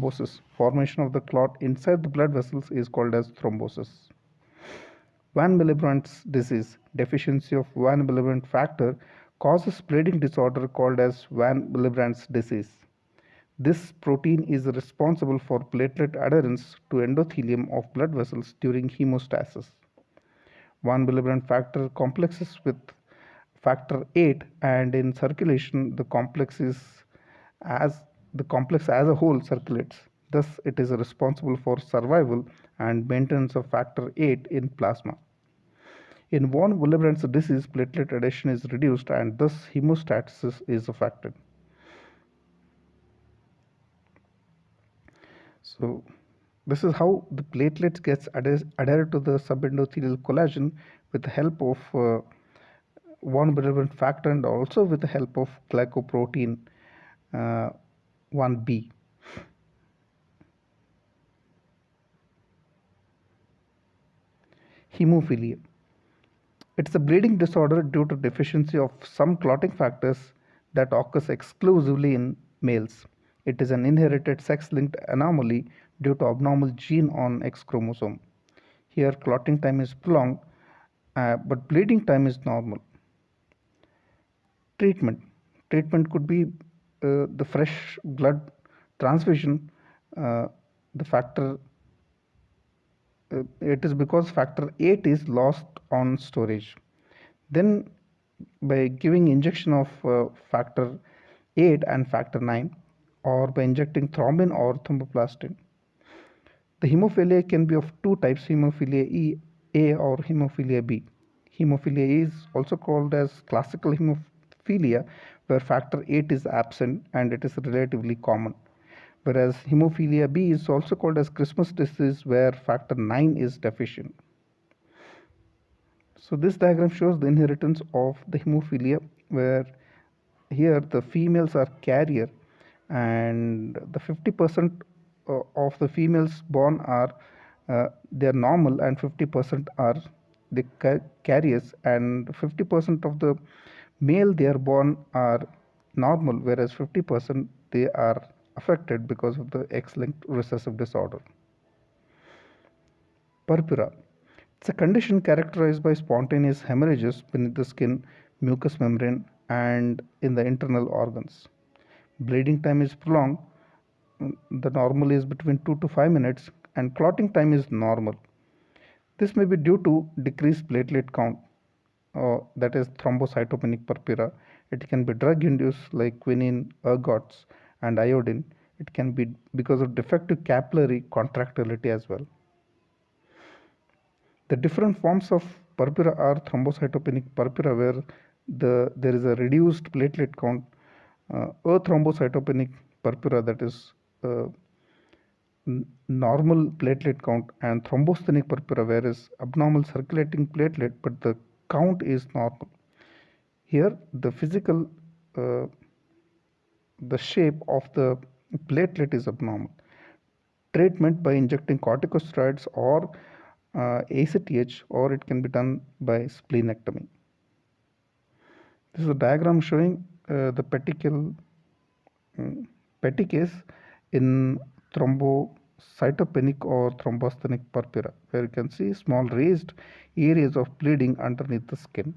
thrombosis. Formation of the clot inside the blood vessels is called as thrombosis. Van Willebrand's disease, deficiency of Van Willebrand factor, causes bleeding disorder called as Van Willebrand's disease. This protein is responsible for platelet adherence to endothelium of blood vessels during hemostasis. Van Willebrand factor complexes with factor 8, and in circulation the complex as a whole circulates. Thus it is responsible for survival and maintenance of factor 8 in plasma. In von Willebrand's disease, platelet adhesion is reduced and thus hemostasis is affected. So this is how the platelets gets adhered to the subendothelial collagen with the help of von Willebrand factor and also with the help of glycoprotein 1b. Hemophilia. It's a bleeding disorder due to deficiency of some clotting factors that occurs exclusively in males. It is an inherited sex-linked anomaly due to abnormal gene on X chromosome. Here clotting time is prolonged, but bleeding time is normal. Treatment could be the fresh blood transfusion. The factor it is because factor 8 is lost on storage. Then by giving injection of factor 8 and factor 9, or by injecting thrombin or thromboplastin. The hemophilia can be of two types, hemophilia A or hemophilia B. Hemophilia A is also called as classical hemophilia, where factor 8 is absent and it is relatively common. Whereas hemophilia B is also called as Christmas disease, where factor 9 is deficient. So this diagram shows the inheritance of the hemophilia, where here the females are carrier and the 50% of the females born are they are normal and 50% are the carriers, and 50% of the male they are born are normal, whereas 50% they are affected because of the X-linked recessive disorder. Purpura. It's a condition characterized by spontaneous hemorrhages beneath the skin, mucous membrane, and in the internal organs. Bleeding time is prolonged. The normal is between 2 to 5 minutes, and clotting time is normal. This may be due to decreased platelet count, that is thrombocytopenic purpura. It can be drug induced like quinine, ergots, and iodine. It can be because of defective capillary contractility as well. The different forms of purpura are thrombocytopenic purpura, where there is a reduced platelet count, thrombocytopenic purpura, that is normal platelet count, and thrombocytopenic purpura, whereas abnormal circulating platelet but the count is normal. Here the physical the shape of the platelet is abnormal. Treatment by injecting corticosteroids or ACTH, or it can be done by splenectomy. This is a diagram showing the petecase in thrombocytopenic or thrombocytopenic purpura, where you can see small raised areas of bleeding underneath the skin.